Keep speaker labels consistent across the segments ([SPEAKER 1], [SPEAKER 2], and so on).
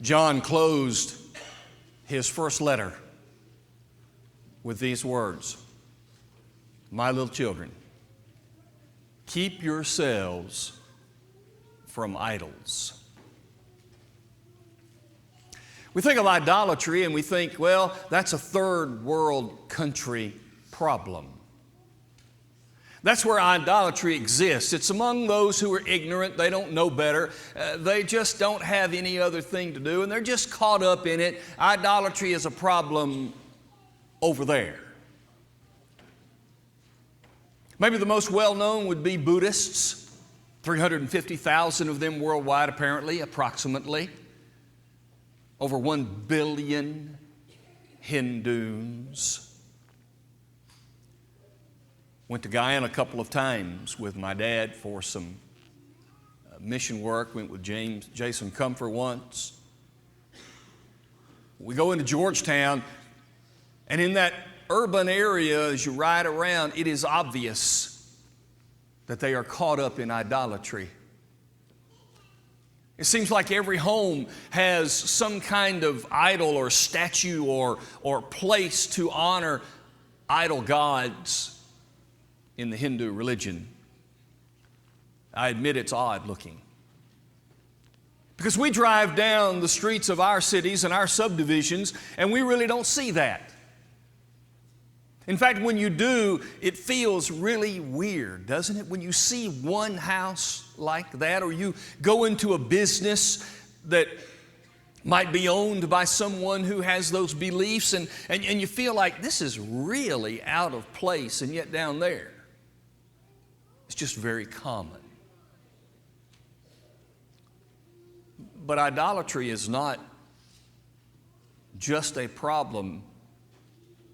[SPEAKER 1] John closed his first letter with these words, "My little children, keep yourselves from idols." We think of idolatry and we think, well, that's a third world country problem. That's where idolatry exists. It's among those who are ignorant. They don't know better. They just don't have any other thing to do, and they're just caught up in it. Idolatry is a problem over there. Maybe the most well-known would be Buddhists. 350,000 of them worldwide, apparently, approximately. Over 1 billion Hindus. Went to Guyana a couple of times with my dad for some mission work. Went with Jason Comfort once. We go into Georgetown, and in that urban area, as you ride around, it is obvious that they are caught up in idolatry. It seems like every home has some kind of idol or statue or place to honor idol gods in the Hindu religion. I admit it's odd looking. Because we drive down the streets of our cities and our subdivisions, and we really don't see that. In fact, when you do, it feels really weird, doesn't it? When you see one house like that, or you go into a business that might be owned by someone who has those beliefs, and you feel like this is really out of place, and yet down there, it's just very common. But idolatry is not just a problem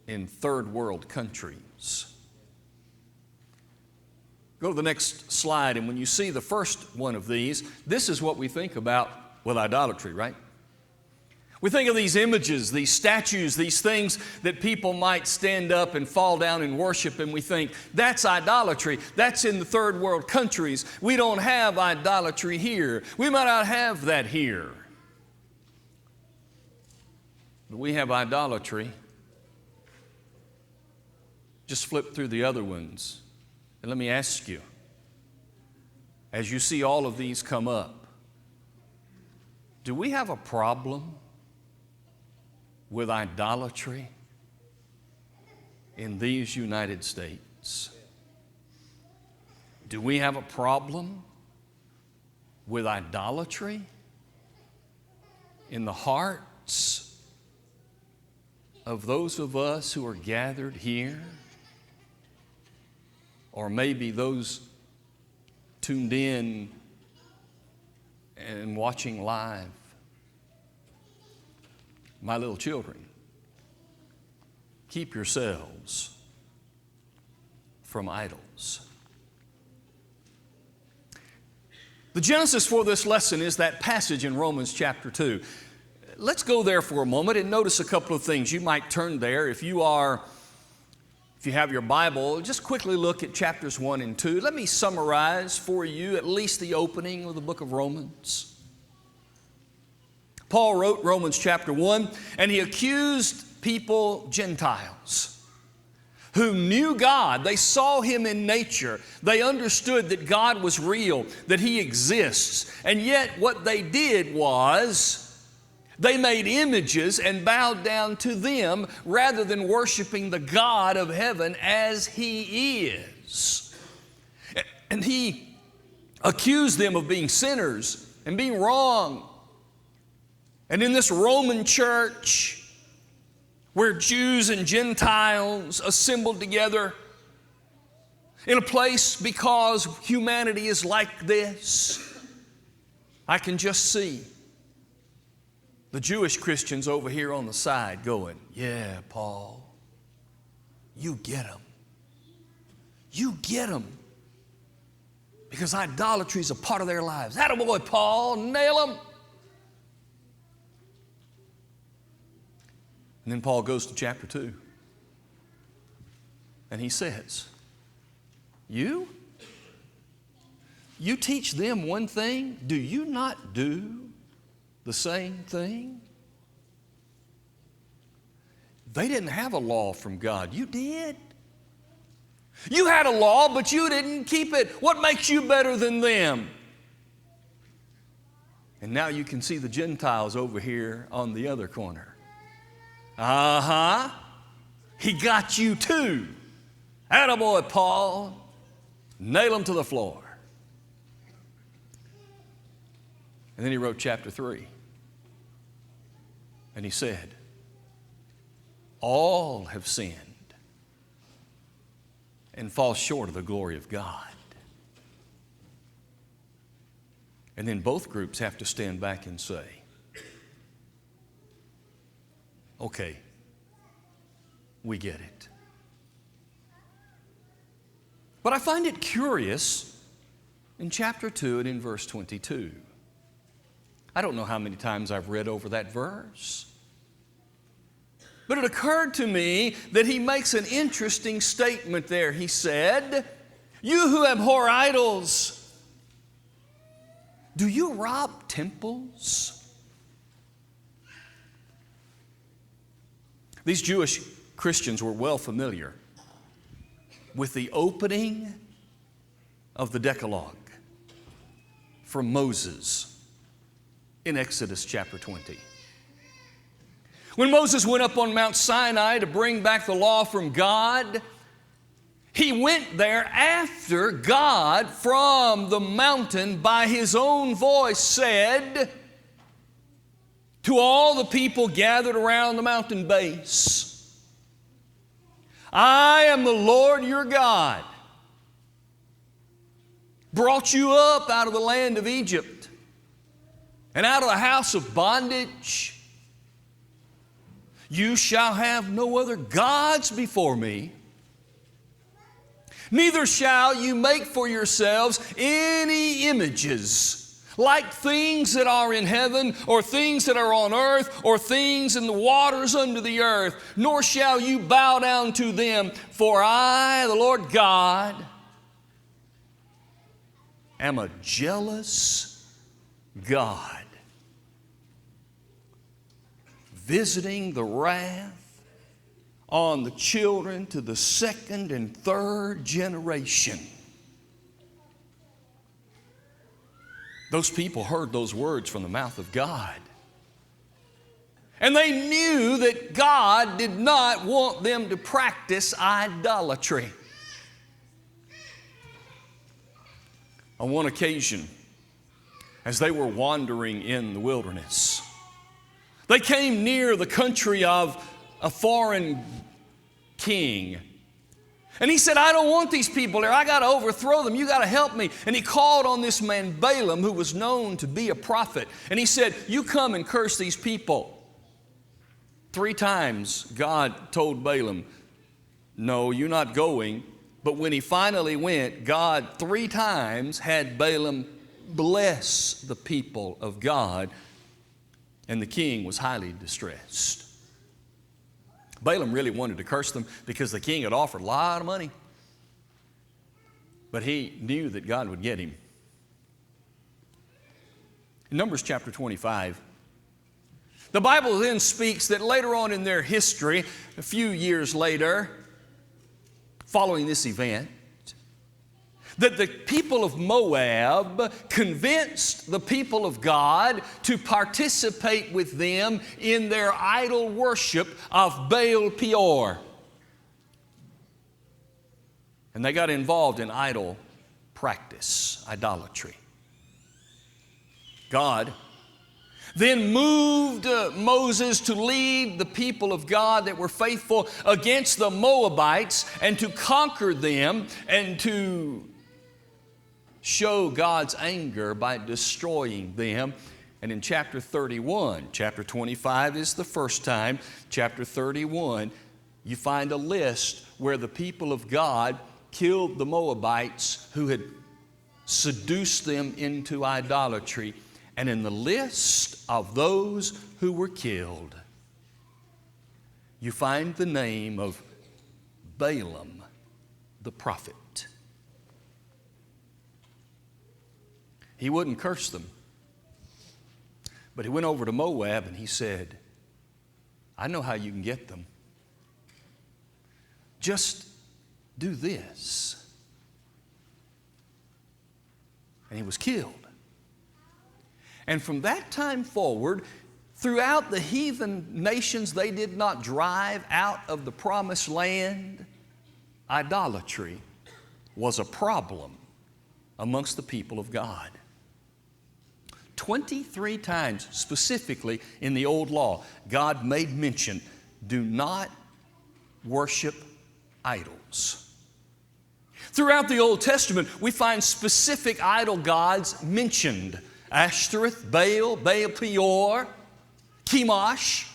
[SPEAKER 1] in third world countries. Go to the next slide, and when you see the first one of these, this is what we think about with idolatry, right? We think of these images, these statues, these things that people might stand up and fall down and worship, and we think, that's idolatry. That's in the third world countries. We don't have idolatry here. We might not have that here. But we have idolatry. Just flip through the other ones. And let me ask you, as you see all of these come up, do we have a problem with idolatry in these United States? Do we have a problem with idolatry in the hearts of those of us who are gathered here? Or maybe those tuned in and watching live? My little children, keep yourselves from idols. The genesis for this lesson is that passage in Romans chapter 2. Let's go there for a moment and notice a couple of things. You might turn there. If you have your Bible, just quickly look at chapters 1 and 2. Let me summarize for you at least the opening of the book of Romans. Paul wrote Romans chapter 1, and he accused people, Gentiles, who knew God. They saw Him in nature. They understood that God was real, that He exists. And yet what they did was they made images and bowed down to them rather than worshiping the God of heaven as He is. And he accused them of being sinners and being wrong. And in this Roman church, where Jews and Gentiles assembled together in a place because humanity is like this, I can just see the Jewish Christians over here on the side going, yeah, Paul, you get them. You get them. Because idolatry is a part of their lives. Attaboy, Paul, nail them. And then Paul goes to chapter 2. And he says, you teach them one thing, do you not do the same thing? They didn't have a law from God. You did. You had a law, but you didn't keep it. What makes you better than them? And now you can see the Gentiles over here on the other corner. He got you too. Attaboy, Paul. Nail him to the floor. And then he wrote chapter 3. And he said, all have sinned and fall short of the glory of God. And then both groups have to stand back and say, okay, we get it. But I find it curious in chapter 2 and in verse 22. I don't know how many times I've read over that verse. But it occurred to me that he makes an interesting statement there. He said, you who abhor idols, do you rob temples? These Jewish Christians were well familiar with the opening of the Decalogue from Moses in Exodus chapter 20. When Moses went up on Mount Sinai to bring back the law from God, he went there after God from the mountain by his own voice said to all the people gathered around the mountain base, I am the Lord your God, brought you up out of the land of Egypt and out of the house of bondage. You shall have no other gods before me. Neither shall you make for yourselves any images, like things that are in heaven, or things that are on earth, or things in the waters under the earth. Nor shall you bow down to them, for I, the Lord God, am a jealous God, visiting the wrath on the children to the second and third generation. Those people heard those words from the mouth of God. And they knew that God did not want them to practice idolatry. On one occasion, as they were wandering in the wilderness, they came near the country of a foreign king. And he said, I don't want these people there. I got to overthrow them. You got to help me. And he called on this man Balaam, who was known to be a prophet. And he said, you come and curse these people. 3 times God told Balaam, no, you're not going. But when he finally went, God 3 times had Balaam bless the people of God. And the king was highly distressed. Balaam really wanted to curse them because the king had offered a lot of money. But he knew that God would get him. In Numbers chapter 25, the Bible then speaks that later on in their history, a few years later, following this event, that the people of Moab convinced the people of God to participate with them in their idol worship of Baal Peor. And they got involved in idol practice, idolatry. God then moved Moses to lead the people of God that were faithful against the Moabites and to conquer them and to show God's anger by destroying them. And in chapter 31, chapter 25 is the first time, chapter 31, you find a list where the people of God killed the Moabites who had seduced them into idolatry. And in the list of those who were killed, you find the name of Balaam the prophet. He wouldn't curse them, But he went over to Moab and he said, I know how you can get them. Just do this. And he was killed. And from that time forward, throughout the heathen nations, they did not drive out of the promised land. Idolatry was a problem amongst the people of God. 23 times specifically in the old law, God made mention, do not worship idols. Throughout the Old Testament, we find specific idol gods mentioned. Ashtoreth, Baal, Baal Peor, Chemosh.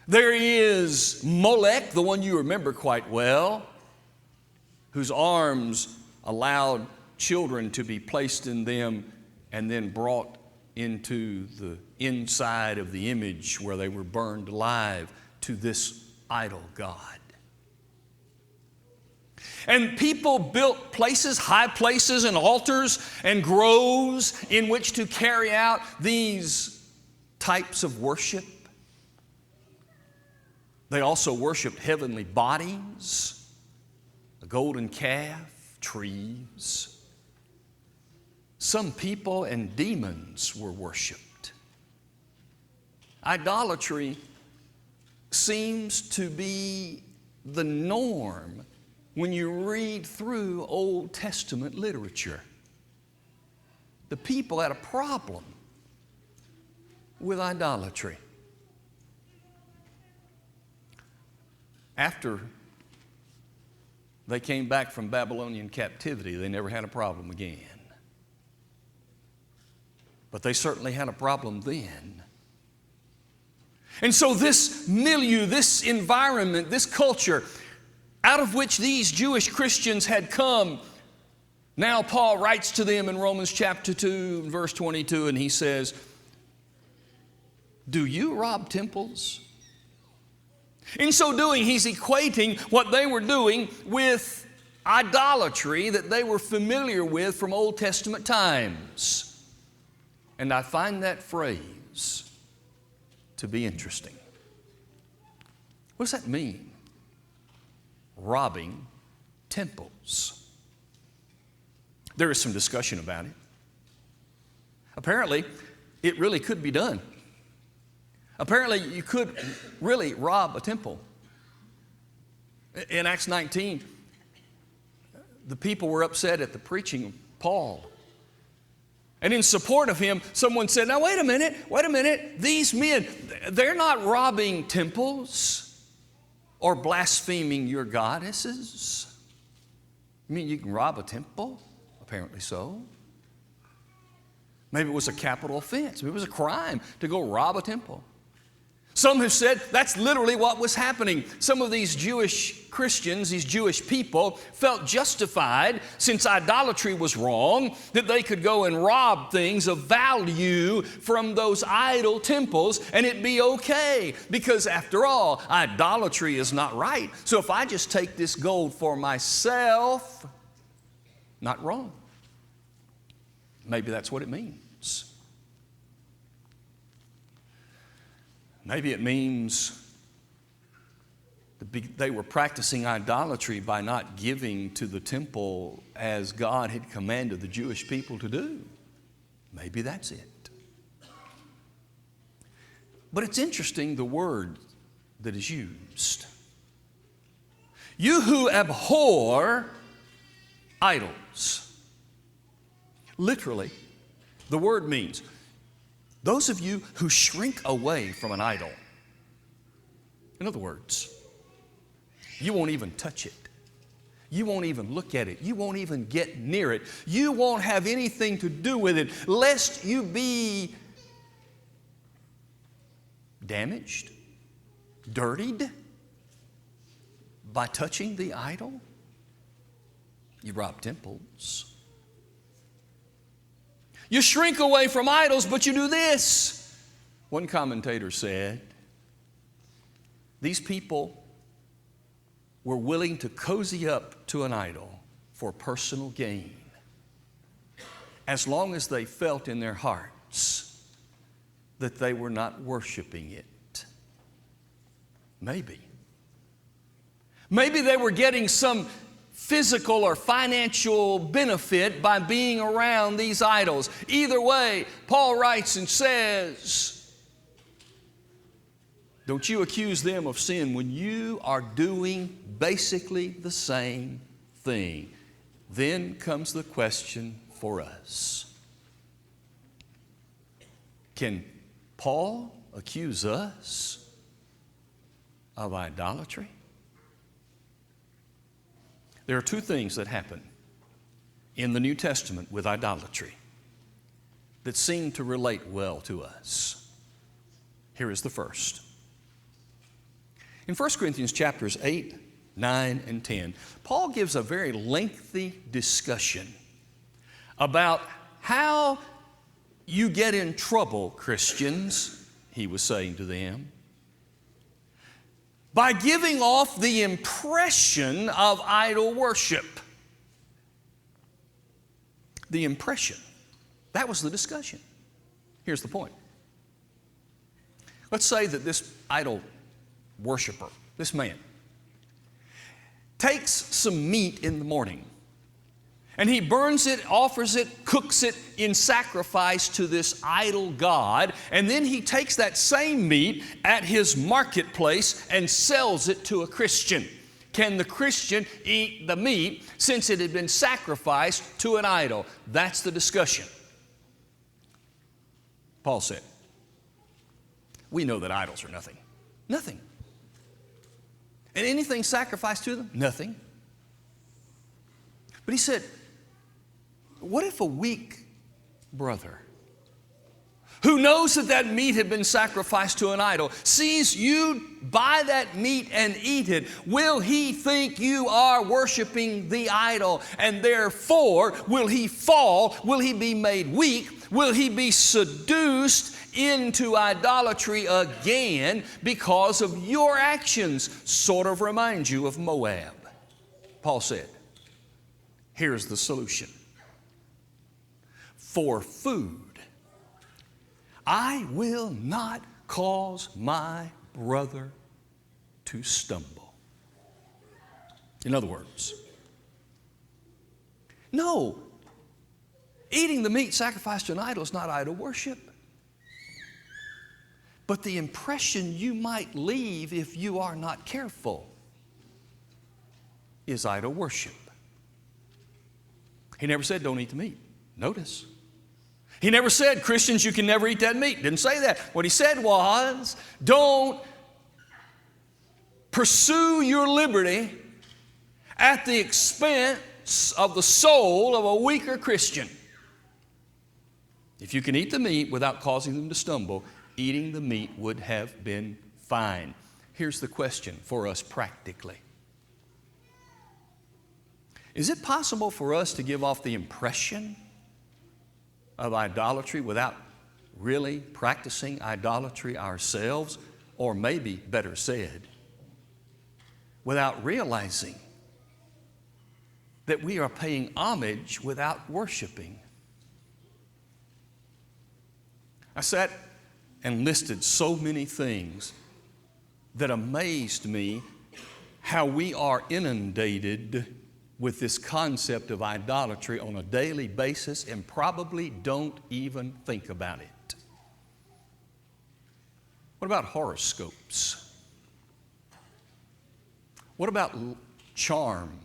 [SPEAKER 1] There is Molech, the one you remember quite well, whose arms allowed children to be placed in them and then brought into the inside of the image where they were burned alive to this idol god. And people built places, high places and altars and groves in which to carry out these types of worship. They also worshiped heavenly bodies, a golden calf, trees. Some people and demons were worshiped. Idolatry seems to be the norm when you read through Old Testament literature. The people had a problem with idolatry. After they came back from Babylonian captivity, they never had a problem again. But they certainly had a problem then. And so this milieu, this environment, this culture out of which these Jewish Christians had come, now Paul writes to them in Romans chapter 2, verse 22, and he says, do you rob temples? In so doing, he's equating what they were doing with idolatry that they were familiar with from Old Testament times. And I find that phrase to be interesting. What does that mean? Robbing temples. There is some discussion about it. Apparently, it really could be done. Apparently, you could really rob a temple. In Acts 19, the people were upset at the preaching of Paul. And in support of him, someone said, now wait a minute, these men, they're not robbing temples or blaspheming your goddesses. You mean you can rob a temple? Apparently so. Maybe it was a capital offense. Maybe it was a crime to go rob a temple. Some have said that's literally what was happening. Some of these Jewish Christians, these Jewish people, felt justified, since idolatry was wrong, that they could go and rob things of value from those idol temples and it'd be okay. Because after all, idolatry is not right. So if I just take this gold for myself, not wrong. Maybe that's what it means. Maybe it means they were practicing idolatry by not giving to the temple as God had commanded the Jewish people to do. Maybe that's it. But it's interesting, the word that is used. You who abhor idols. Literally, the word means those of you who shrink away from an idol. In other words, you won't even touch it. You won't even look at it. You won't even get near it. You won't have anything to do with it, lest you be damaged, dirtied by touching the idol. You rob temples. You shrink away from idols, but you do this. One commentator said, these people were willing to cozy up to an idol for personal gain, as long as they felt in their heart hearts that they were not worshiping it. Maybe. Maybe they were getting some physical or financial benefit by being around these idols. Either way, Paul writes and says, don't you accuse them of sin when you are doing basically the same thing. Then comes the question for us. Can Paul accuse us of idolatry? There are two things that happen in the New Testament with idolatry that seem to relate well to us. Here is the first. In 1 Corinthians chapters 8, 9, and 10, Paul gives a very lengthy discussion about how you get in trouble, Christians, he was saying to them, by giving off the impression of idol worship. The impression. That was the discussion. Here's the point. Let's say that this idol worshiper, this man, takes some meat in the morning and he burns it, offers it, cooks it in sacrifice to this idol god, and then he takes that same meat at his marketplace and sells it to a Christian. Can the Christian eat the meat since it had been sacrificed to an idol? That's the discussion. Paul said, we know that idols are nothing. Nothing. And anything sacrificed to them? Nothing. But he said, what if a weak brother who knows that that meat had been sacrificed to an idol sees you buy that meat and eat it? Will he think you are worshiping the idol? And therefore, will he fall? Will he be made weak? Will he be seduced into idolatry again because of your actions? Sort of reminds you of Moab. Paul said, here's the solution. For food, I will not cause my brother to stumble. In other words, no, eating the meat sacrificed to an idol is not idol worship. But the impression you might leave if you are not careful is idol worship. He never said don't eat the meat. Notice. He never said, Christians, you can never eat that meat. Didn't say that. What he said was, don't pursue your liberty at the expense of the soul of a weaker Christian. If you can eat the meat without causing them to stumble, eating the meat would have been fine. Here's the question for us practically. Is it possible for us to give off the impression of idolatry without really practicing idolatry ourselves? Or maybe, better said, without realizing that we are paying homage without worshiping? I sat and listed so many things that amazed me how we are inundated with this concept of idolatry on a daily basis and probably don't even think about it. What about horoscopes? What about charm?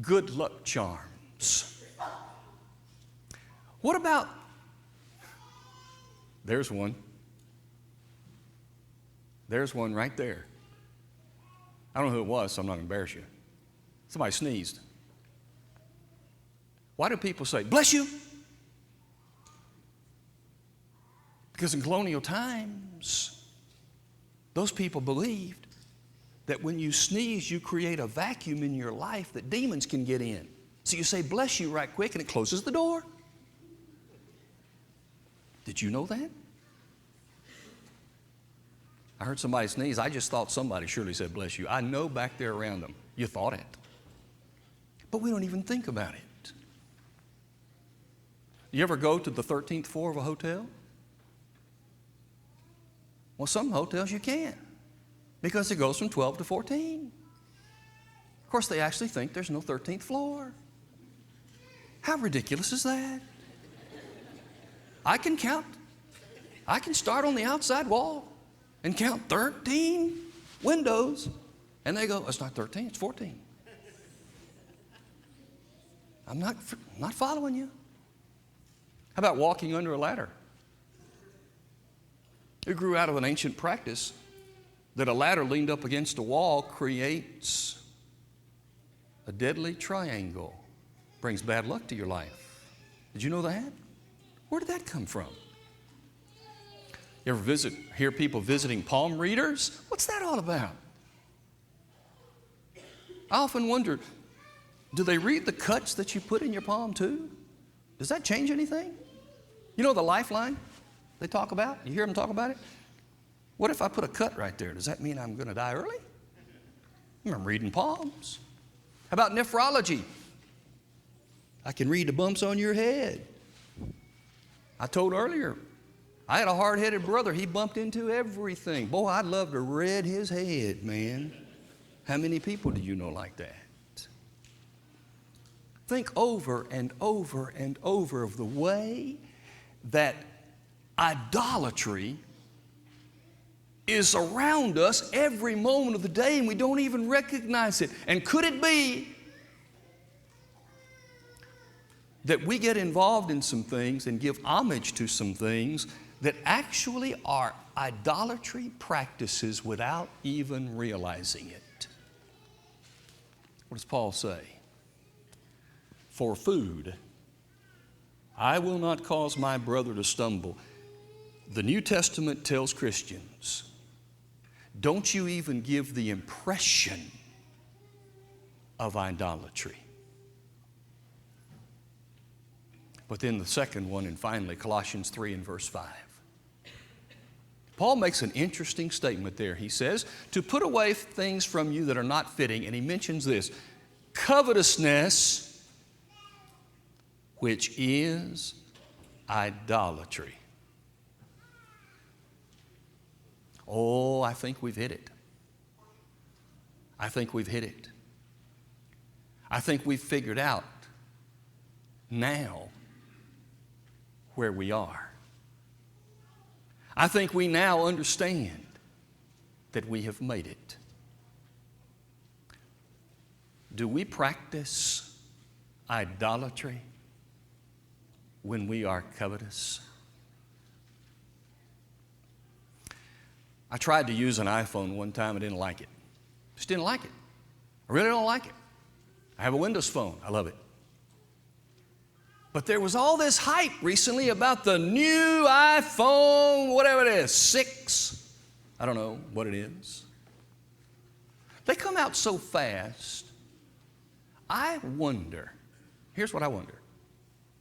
[SPEAKER 1] Good luck charms? What about, there's one. There's one right there. I don't know who it was, so I'm not going to embarrass you. Somebody sneezed. Why do people say, bless you? Because in colonial times, those people believed that when you sneeze, you create a vacuum in your life that demons can get in. So you say, bless you right quick, and it closes the door. Did you know that? I heard somebody sneeze. I just thought somebody surely said, bless you. I know back there around them, you thought it. But we don't even think about it. You ever go to the 13th floor of a hotel? Well, some hotels you can, because it goes from 12 to 14. Of course, they actually think there's no 13th floor. How ridiculous is that? I can count. I can start on the outside wall and count 13 windows, and they go, it's not 13, it's 14. I'm not following you. How about walking under a ladder? It grew out of an ancient practice that a ladder leaned up against a wall creates a deadly triangle. Brings bad luck to your life. Did you know that? Where did that come from? You ever hear people visiting palm readers? What's that all about? I often wonder, do they read the cuts that you put in your palm too? Does that change anything? You know the lifeline they talk about? You hear them talk about it? What if I put a cut right there? Does that mean I'm going to die early? I'm reading palms. How about nephrology? I can read the bumps on your head. I told earlier, I had a hard-headed brother. He bumped into everything. Boy, I'd love to read his head, man. How many people do you know like that? Think over and over and over of the way that idolatry is around us every moment of the day, and we don't even recognize it. And could it be that we get involved in some things and give homage to some things that actually are idolatry practices without even realizing it? What does Paul say? For food, I will not cause my brother to stumble. The New Testament tells Christians, don't you even give the impression of idolatry. But then the second one, and finally, Colossians 3 and verse 5. Paul makes an interesting statement there. He says, to put away things from you that are not fitting, and he mentions this, covetousness, which is idolatry. Oh, I think we've hit it. I think we've hit it. I think we've figured out now where we are. I think we now understand that we have made it. Do we practice idolatry when we are covetous? I tried to use an iPhone one time. I didn't like it. Just didn't like it. I really don't like it. I have a Windows phone. I love it. But there was all this hype recently about the new iPhone, whatever it is, 6. I don't know what it is. They come out so fast. I wonder, here's what I wonder,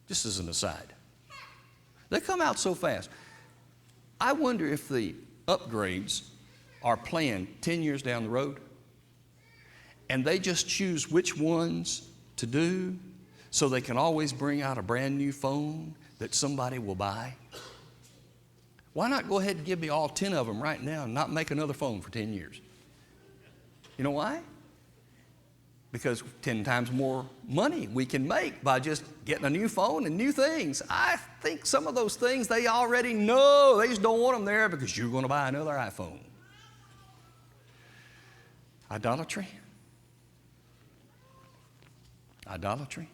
[SPEAKER 1] just as an aside. They come out so fast. I wonder if the upgrades are planned 10 years down the road, and they just choose which ones to do so they can always bring out a brand new phone that somebody will buy. Why not go ahead and give me all 10 of them right now and not make another phone for 10 years? You know why? Because 10 times more money we can make by just getting a new phone and new things. I think some of those things they already know. They just don't want them there because you're going to buy another iPhone. Idolatry. Idolatry.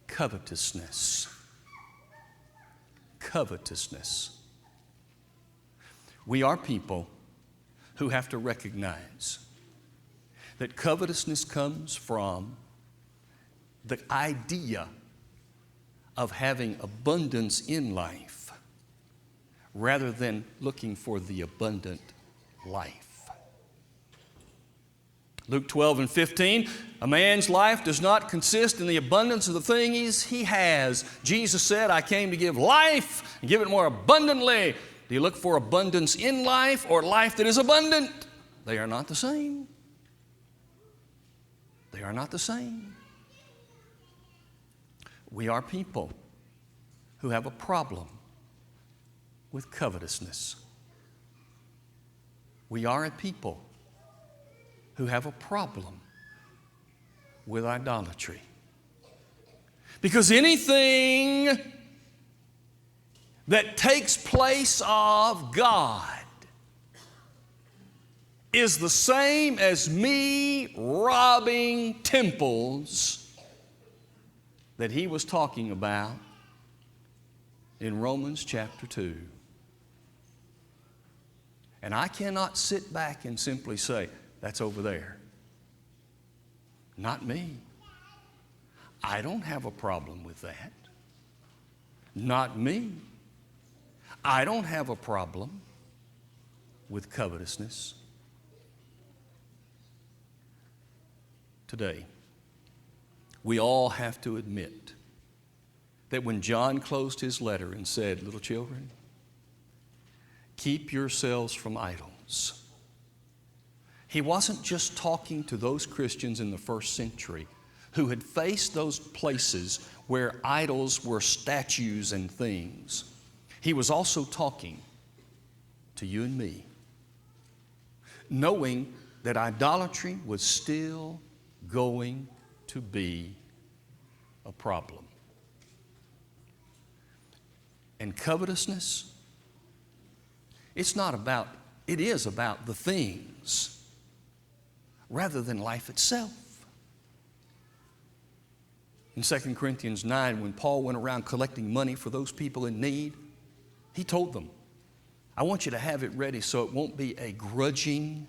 [SPEAKER 1] Covetousness. Covetousness. We are people who have to recognize that covetousness comes from the idea of having abundance in life rather than looking for the abundant life. Luke 12 and 15, a man's life does not consist in the abundance of the things he has. Jesus said, I came to give life and give it more abundantly. Do you look for abundance in life or life that is abundant? They are not the same. They are not the same. We are people who have a problem with covetousness. We are a people who have a problem with idolatry. Because anything that takes place of God is the same as me robbing temples that he was talking about in Romans chapter 2. And I cannot sit back and simply say, that's over there. Not me. I don't have a problem with that. Not me. I don't have a problem with covetousness. Today, we all have to admit that when John closed his letter and said, little children, keep yourselves from idols, he wasn't just talking to those Christians in the first century who had faced those places where idols were statues and things. He was also talking to you and me, knowing that idolatry was still going to be a problem. And covetousness, it is about the things rather than life itself. In 2 Corinthians 9, when Paul went around collecting money for those people in need, he told them, I want you to have it ready so it won't be a grudging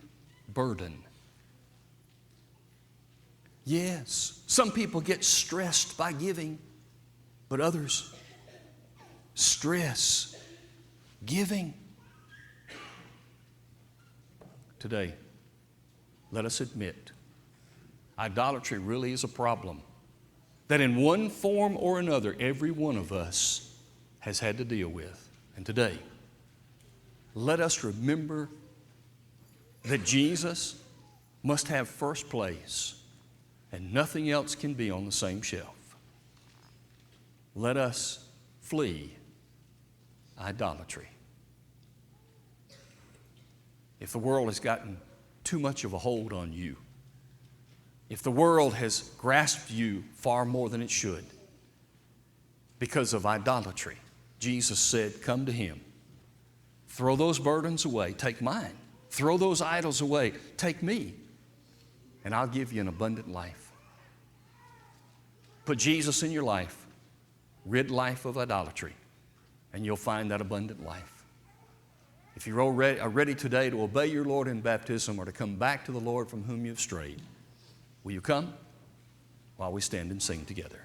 [SPEAKER 1] burden. Yes, some people get stressed by giving, but others stress giving. Today, let us admit, idolatry really is a problem that in one form or another, every one of us has had to deal with. And today, let us remember that Jesus must have first place and nothing else can be on the same shelf. Let us flee idolatry. If the world has gotten too much of a hold on you, if the world has grasped you far more than it should because of idolatry, Jesus said, come to him. Throw those burdens away. Take mine. Throw those idols away. Take me, and I'll give you an abundant life. Put Jesus in your life. Rid life of idolatry, and you'll find that abundant life. If you are ready today to obey your Lord in baptism or to come back to the Lord from whom you've strayed, will you come while we stand and sing together?